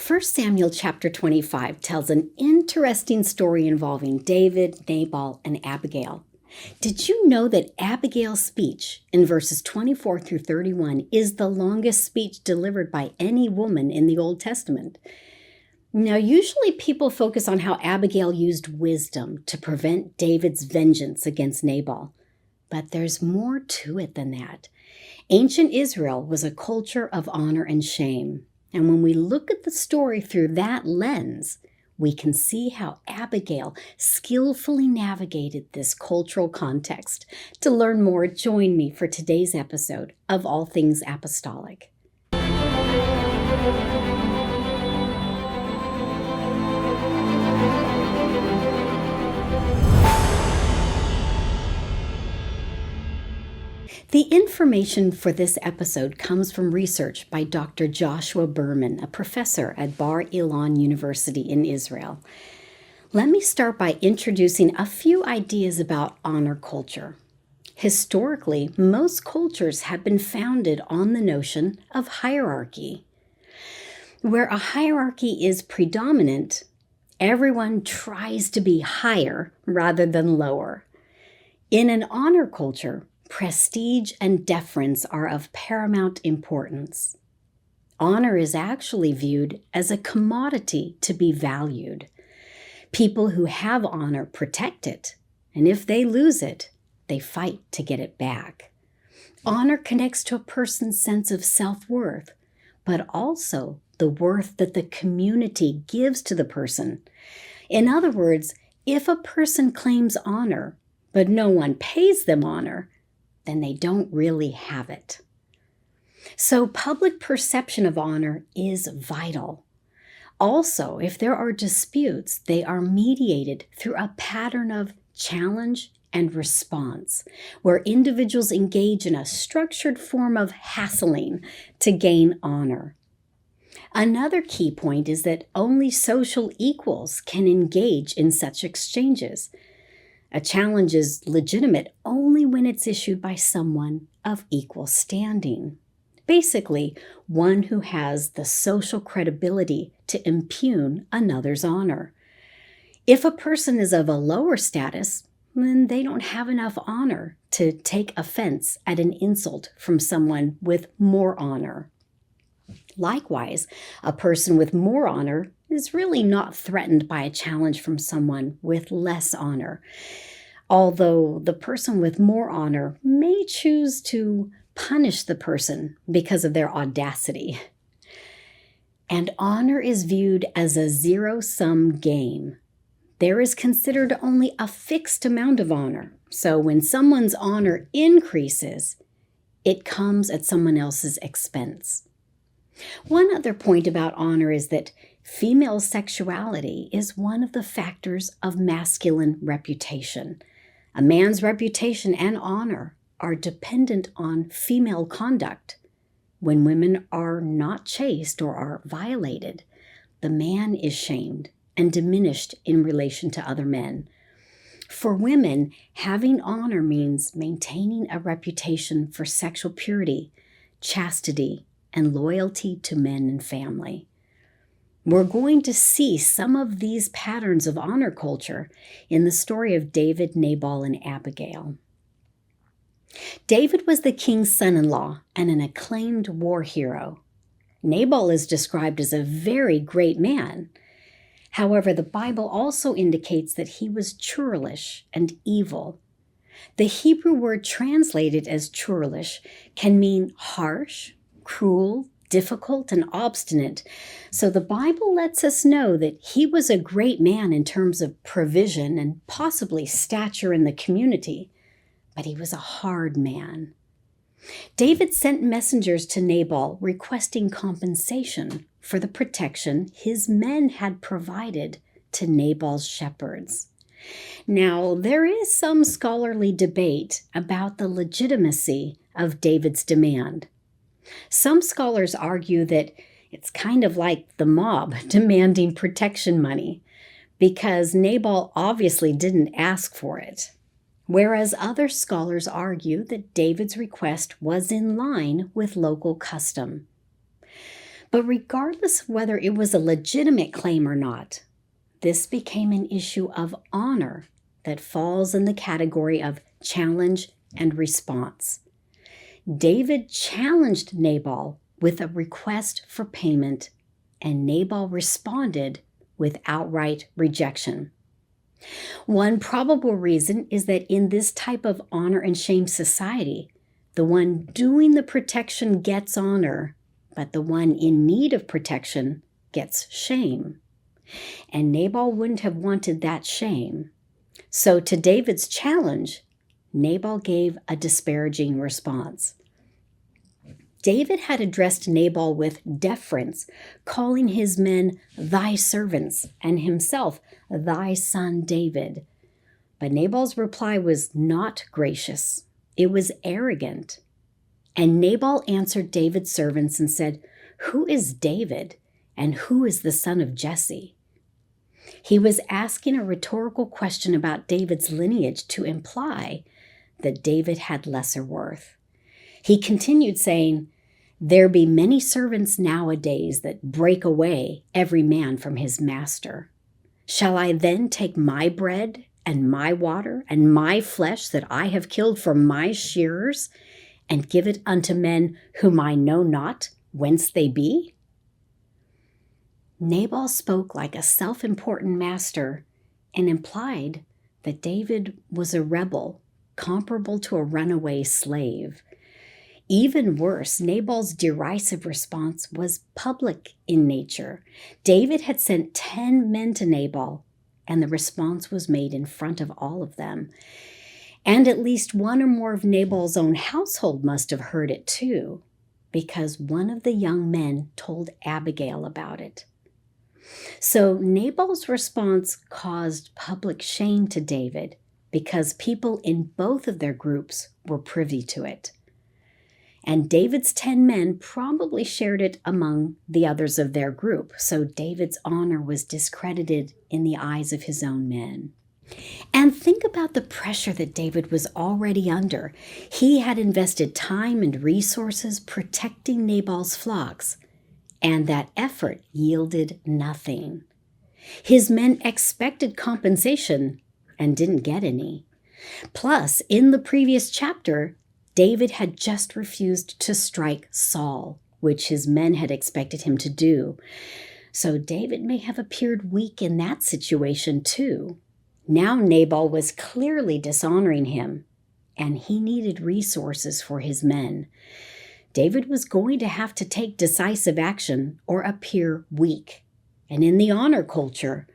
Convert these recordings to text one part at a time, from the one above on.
1 Samuel chapter 25 tells an interesting story involving David, Nabal, and Abigail. Did you know that Abigail's speech in verses 24 through 31 is the longest speech delivered by any woman in the Old Testament? Now, usually people focus on how Abigail used wisdom to prevent David's vengeance against Nabal. But there's more to it than that. Ancient Israel was a culture of honor and shame. And when we look at the story through that lens, we can see how Abigail skillfully navigated this cultural context. To learn more, join me for today's episode of All Things Apostolic. The information for this episode comes from research by Dr. Joshua Berman, a professor at Bar-Ilan University in Israel. Let me start by introducing a few ideas about honor culture. Historically, most cultures have been founded on the notion of hierarchy. Where a hierarchy is predominant, everyone tries to be higher rather than lower. In an honor culture, prestige and deference are of paramount importance. Honor is actually viewed as a commodity to be valued. People who have honor protect it, and if they lose it, they fight to get it back. Honor connects to a person's sense of self-worth, but also the worth that the community gives to the person. In other words, if a person claims honor, but no one pays them honor, then they don't really have it. So public perception of honor is vital. Also, if there are disputes, they are mediated through a pattern of challenge and response, where individuals engage in a structured form of hassling to gain honor. Another key point is that only social equals can engage in such exchanges. A challenge is legitimate only when it's issued by someone of equal standing. Basically, one who has the social credibility to impugn another's honor. If a person is of a lower status, then they don't have enough honor to take offense at an insult from someone with more honor. Likewise, a person with more honor is really not threatened by a challenge from someone with less honor, although the person with more honor may choose to punish the person because of their audacity. And honor is viewed as a zero-sum game. There is considered only a fixed amount of honor, so when someone's honor increases, it comes at someone else's expense. One other point about honor is that female sexuality is one of the factors of masculine reputation. A man's reputation and honor are dependent on female conduct. When women are not chaste or are violated, the man is shamed and diminished in relation to other men. For women, having honor means maintaining a reputation for sexual purity, chastity, and loyalty to men and family. We're going to see some of these patterns of honor culture in the story of David, Nabal, and Abigail. David was the king's son-in-law and an acclaimed war hero. Nabal is described as a very great man. However, the Bible also indicates that he was churlish and evil. The Hebrew word translated as churlish can mean harsh, cruel, difficult, and obstinate. So the Bible lets us know that he was a great man in terms of provision and possibly stature in the community, but he was a hard man. David sent messengers to Nabal requesting compensation for the protection his men had provided to Nabal's shepherds. Now, there is some scholarly debate about the legitimacy of David's demand. Some scholars argue that it's kind of like the mob demanding protection money, because Nabal obviously didn't ask for it. Whereas other scholars argue that David's request was in line with local custom. But regardless of whether it was a legitimate claim or not, this became an issue of honor that falls in the category of challenge and response. David challenged Nabal with a request for payment, and Nabal responded with outright rejection. One probable reason is that in this type of honor and shame society, the one doing the protection gets honor, but the one in need of protection gets shame. And Nabal wouldn't have wanted that shame. So to David's challenge, Nabal gave a disparaging response. David had addressed Nabal with deference, calling his men thy servants and himself thy son David. But Nabal's reply was not gracious. It was arrogant. And Nabal answered David's servants and said, "Who is David, and who is the son of Jesse?" He was asking a rhetorical question about David's lineage to imply that David had lesser worth. He continued saying, "There be many servants nowadays that break away every man from his master. Shall I then take my bread and my water and my flesh that I have killed for my shearers and give it unto men whom I know not whence they be?" Nabal spoke like a self-important master and implied that David was a rebel, comparable to a runaway slave. Even worse, Nabal's derisive response was public in nature. David had sent 10 men to Nabal, and the response was made in front of all of them. And at least one or more of Nabal's own household must have heard it too, because one of the young men told Abigail about it. So Nabal's response caused public shame to David because people in both of their groups were privy to it. And David's 10 men probably shared it among the others of their group, so David's honor was discredited in the eyes of his own men. And think about the pressure that David was already under. He had invested time and resources protecting Nabal's flocks, and that effort yielded nothing. His men expected compensation and didn't get any. Plus, in the previous chapter, David had just refused to strike Saul, which his men had expected him to do. So David may have appeared weak in that situation too. Now Nabal was clearly dishonoring him, and he needed resources for his men. David was going to have to take decisive action or appear weak. And in the honor culture,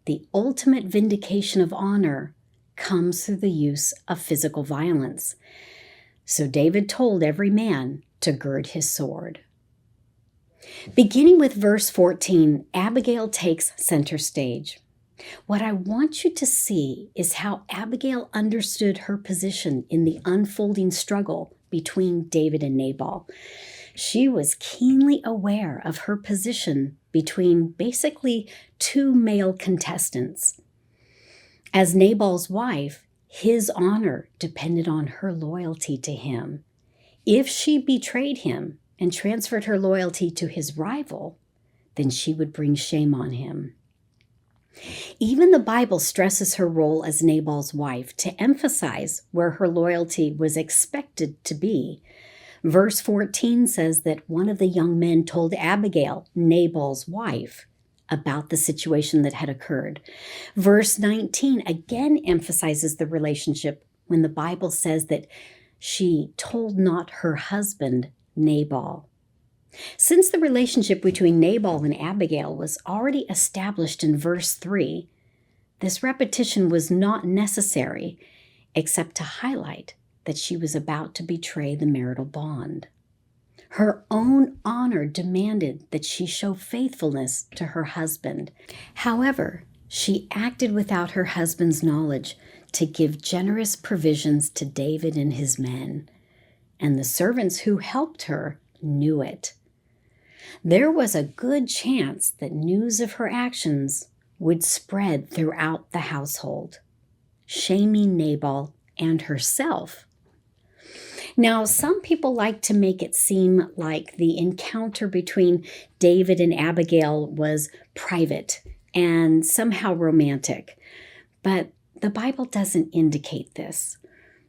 the ultimate vindication of honor comes through the use of physical violence. So David told every man to gird his sword. Beginning with verse 14, Abigail takes center stage. What I want you to see is how Abigail understood her position in the unfolding struggle between David and Nabal. She was keenly aware of her position between basically two male contestants. As Nabal's wife, his honor depended on her loyalty to him. If she betrayed him and transferred her loyalty to his rival, then she would bring shame on him. Even the Bible stresses her role as Nabal's wife to emphasize where her loyalty was expected to be. Verse 14 says that one of the young men told Abigail, Nabal's wife, about the situation that had occurred. Verse 19 again emphasizes the relationship when the Bible says that she told not her husband, Nabal. Since the relationship between Nabal and Abigail was already established in verse 3, this repetition was not necessary except to highlight that she was about to betray the marital bond. Her own honor demanded that she show faithfulness to her husband. However, she acted without her husband's knowledge to give generous provisions to David and his men, and the servants who helped her knew it. There was a good chance that news of her actions would spread throughout the household, shaming Nabal and herself. Now, some people like to make it seem like the encounter between David and Abigail was private and somehow romantic, but the Bible doesn't indicate this.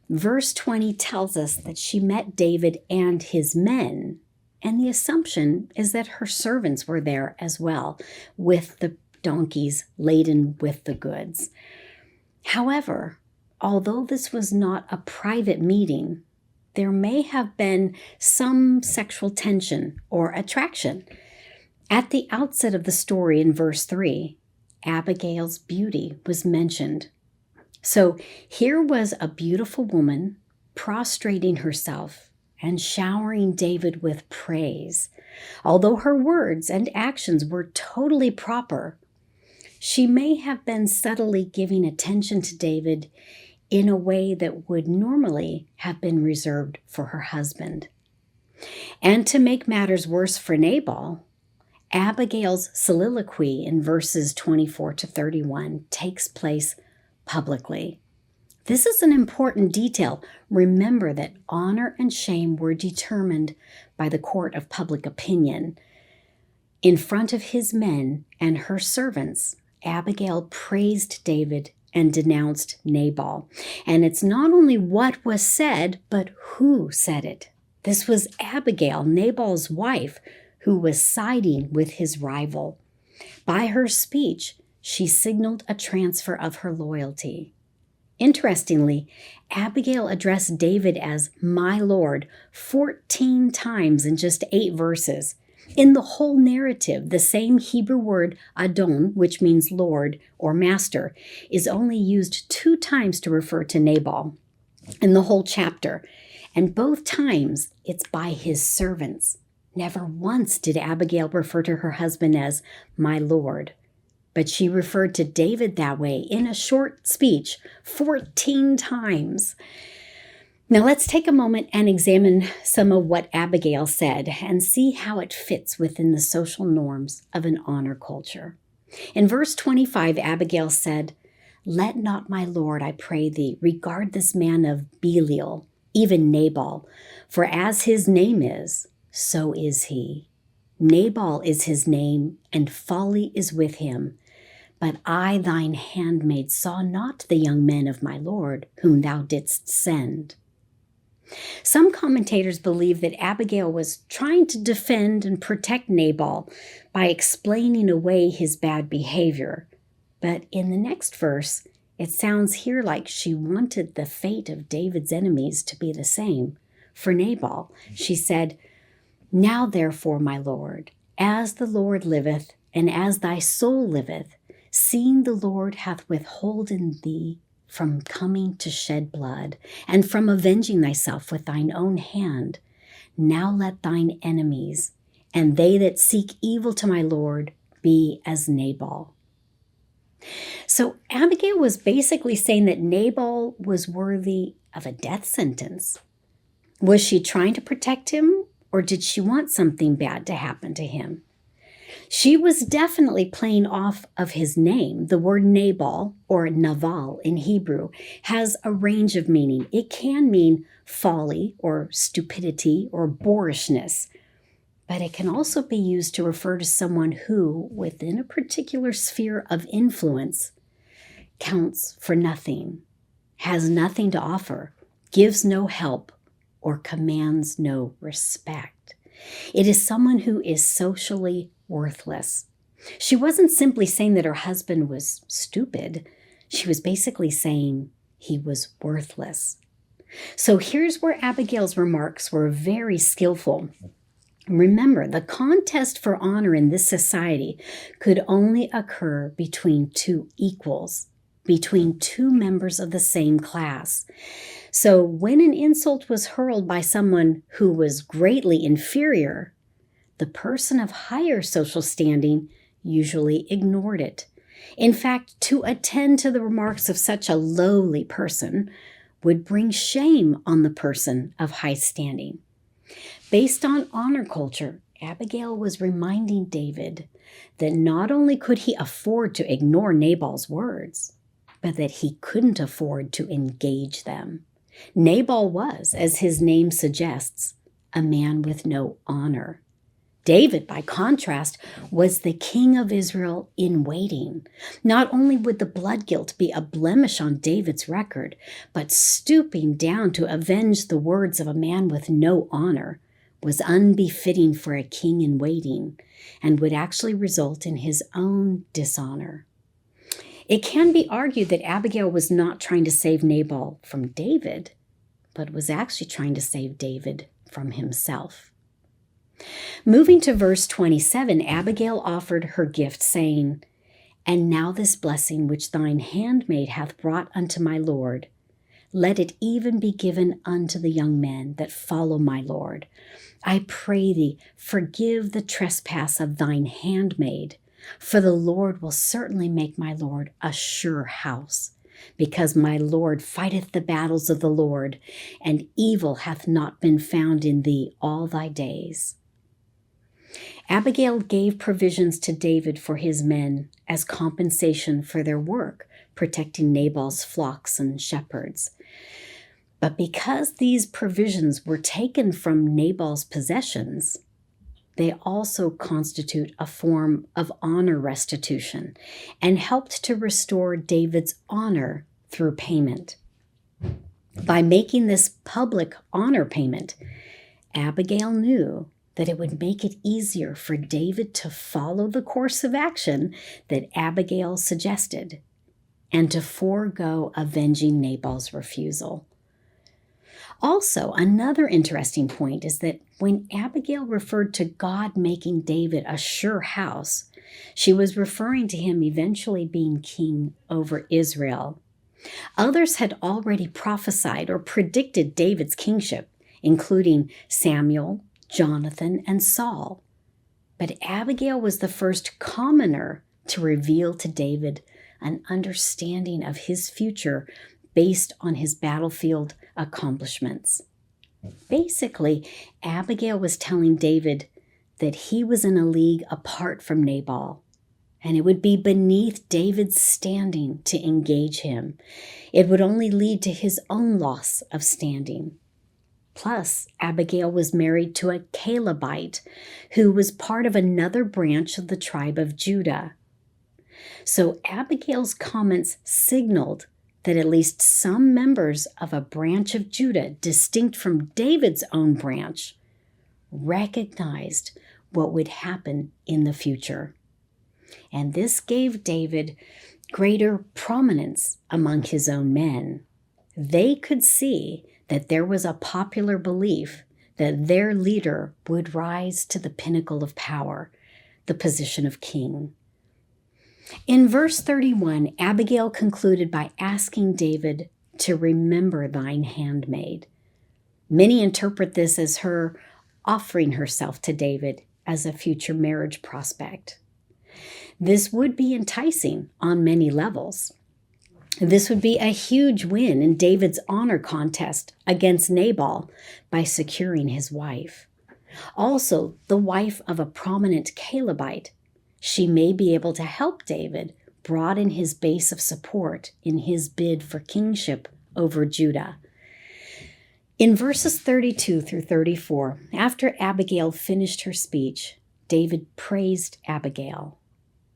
Verse 20 tells us that she met David and his men, and the assumption is that her servants were there as well, with the donkeys laden with the goods. However, although this was not a private meeting, there may have been some sexual tension or attraction. At the outset of the story in verse 3, Abigail's beauty was mentioned. So here was a beautiful woman prostrating herself and showering David with praise. Although her words and actions were totally proper, she may have been subtly giving attention to David in a way that would normally have been reserved for her husband. And to make matters worse for Nabal, Abigail's soliloquy in verses 24 to 31 takes place publicly. This is an important detail. Remember that honor and shame were determined by the court of public opinion. In front of his men and her servants, Abigail praised David and denounced Nabal. And it's not only what was said, but who said it. This was Abigail, Nabal's wife, who was siding with his rival. By her speech, she signaled a transfer of her loyalty. Interestingly, Abigail addressed David as my Lord 14 times in just 8 verses. In the whole narrative, the same Hebrew word Adon, which means Lord or Master, is only used 2 times to refer to Nabal in the whole chapter. And both times, it's by his servants. Never once did Abigail refer to her husband as my Lord. But she referred to David that way in a short speech 14 times. Now let's take a moment and examine some of what Abigail said and see how it fits within the social norms of an honor culture. In verse 25, Abigail said, "Let not my Lord, I pray thee, regard this man of Belial, even Nabal, for as his name is, so is he. Nabal is his name, and folly is with him. But I, thine handmaid, saw not the young men of my Lord, whom thou didst send." Some commentators believe that Abigail was trying to defend and protect Nabal by explaining away his bad behavior. But in the next verse, it sounds here like she wanted the fate of David's enemies to be the same. For Nabal, she said, "Now therefore, my Lord, as the Lord liveth, and as thy soul liveth, seeing the Lord hath withholden thee from coming to shed blood, and from avenging thyself with thine own hand, now let thine enemies, and they that seek evil to my Lord, be as Nabal." So Abigail was basically saying that Nabal was worthy of a death sentence. Was she trying to protect him, or did she want something bad to happen to him? She was definitely playing off of his name. The word Nabal, or Naval in Hebrew, has a range of meaning. It can mean folly or stupidity or boorishness, but it can also be used to refer to someone who, within a particular sphere of influence, counts for nothing, has nothing to offer, gives no help, or commands no respect. It is someone who is socially worthless. She wasn't simply saying that her husband was stupid. She was basically saying he was worthless. So here's where Abigail's remarks were very skillful. Remember, the contest for honor in this society could only occur between 2 equals, between 2 members of the same class. So when an insult was hurled by someone who was greatly inferior, the person of higher social standing usually ignored it. In fact, to attend to the remarks of such a lowly person would bring shame on the person of high standing. Based on honor culture, Abigail was reminding David that not only could he afford to ignore Nabal's words, but that he couldn't afford to engage them. Nabal was, as his name suggests, a man with no honor. David, by contrast, was the king of Israel in waiting. Not only would the blood guilt be a blemish on David's record, but stooping down to avenge the words of a man with no honor was unbefitting for a king in waiting and would actually result in his own dishonor. It can be argued that Abigail was not trying to save Nabal from David, but was actually trying to save David from himself. Moving to verse 27, Abigail offered her gift, saying, "And now this blessing which thine handmaid hath brought unto my Lord, let it even be given unto the young men that follow my Lord. I pray thee, forgive the trespass of thine handmaid, for the Lord will certainly make my Lord a sure house, because my Lord fighteth the battles of the Lord, and evil hath not been found in thee all thy days." Abigail gave provisions to David for his men as compensation for their work protecting Nabal's flocks and shepherds. But because these provisions were taken from Nabal's possessions, they also constitute a form of honor restitution and helped to restore David's honor through payment. By making this public honor payment, Abigail knew that it would make it easier for David to follow the course of action that Abigail suggested and to forego avenging Nabal's refusal. Also, another interesting point is that when Abigail referred to God making David a sure house, she was referring to him eventually being king over Israel. Others had already prophesied or predicted David's kingship, including Samuel, Jonathan, and Saul. But Abigail was the first commoner to reveal to David an understanding of his future based on his battlefield accomplishments. Basically, Abigail was telling David that he was in a league apart from Nabal, and it would be beneath David's standing to engage him. It would only lead to his own loss of standing. Plus, Abigail was married to a Calebite who was part of another branch of the tribe of Judah. So Abigail's comments signaled that at least some members of a branch of Judah, distinct from David's own branch, recognized what would happen in the future. And this gave David greater prominence among his own men. They could see that there was a popular belief that their leader would rise to the pinnacle of power, the position of king. In verse 31, Abigail concluded by asking David to remember thine handmaid. Many interpret this as her offering herself to David as a future marriage prospect. This would be enticing on many levels. This would be a huge win in David's honor contest against Nabal by securing his wife. Also, the wife of a prominent Calebite, she may be able to help David broaden his base of support in his bid for kingship over Judah. In verses 32 through 34, after Abigail finished her speech, David praised Abigail.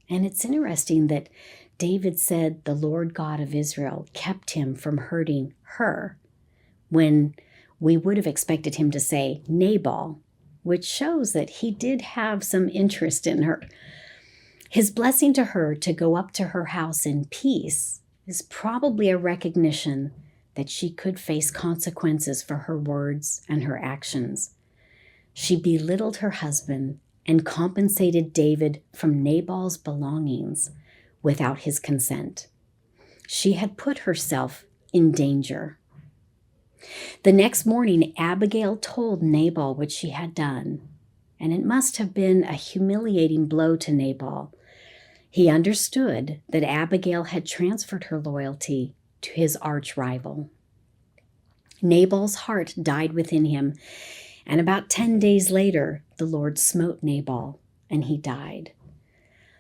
And it's interesting that David said the Lord God of Israel kept him from hurting her, when we would have expected him to say Nabal, which shows that he did have some interest in her. His blessing to her to go up to her house in peace is probably a recognition that she could face consequences for her words and her actions. She belittled her husband and compensated David from Nabal's belongings without his consent. She had put herself in danger. The next morning, Abigail told Nabal what she had done, and it must have been a humiliating blow to Nabal. He understood that Abigail had transferred her loyalty to his arch rival. Nabal's heart died within him, and about 10 days later, the Lord smote Nabal, and he died.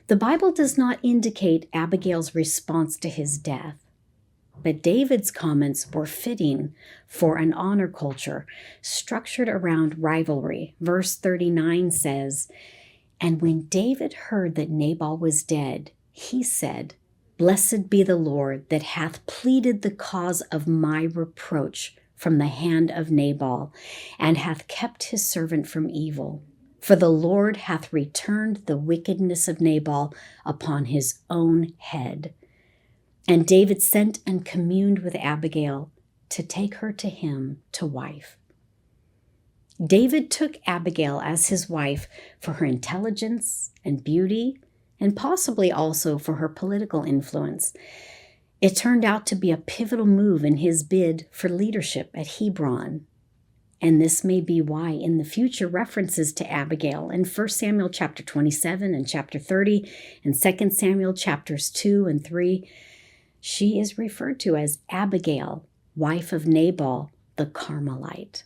The Bible does not indicate Abigail's response to his death, But David's comments were fitting for an honor culture structured around rivalry. Verse 39 says, "And when David heard that Nabal was dead, he said, 'Blessed be the Lord that hath pleaded the cause of my reproach from the hand of Nabal, and hath kept his servant from evil. For the Lord hath returned the wickedness of Nabal upon his own head.' And David sent and communed with Abigail to take her to him to wife." David took Abigail as his wife for her intelligence and beauty, and possibly also for her political influence. It turned out to be a pivotal move in his bid for leadership at Hebron. And this may be why in the future references to Abigail in 1 Samuel chapter 27 and chapter 30 and 2 Samuel chapters 2 and 3, she is referred to as Abigail, wife of Nabal the Carmelite.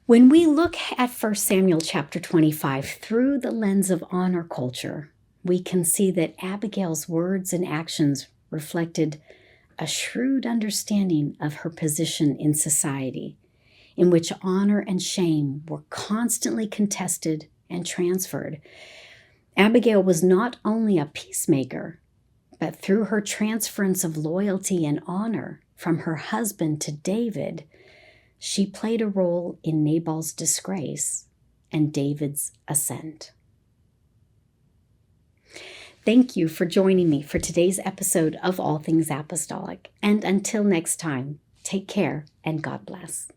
When we look at 1 Samuel chapter 25 through the lens of honor culture, we can see that Abigail's words and actions reflected a shrewd understanding of her position in society, in which honor and shame were constantly contested and transferred. Abigail was not only a peacemaker, but through her transference of loyalty and honor from her husband to David, she played a role in Nabal's disgrace and David's ascent. Thank you for joining me for today's episode of All Things Apostolic. And until next time, take care and God bless.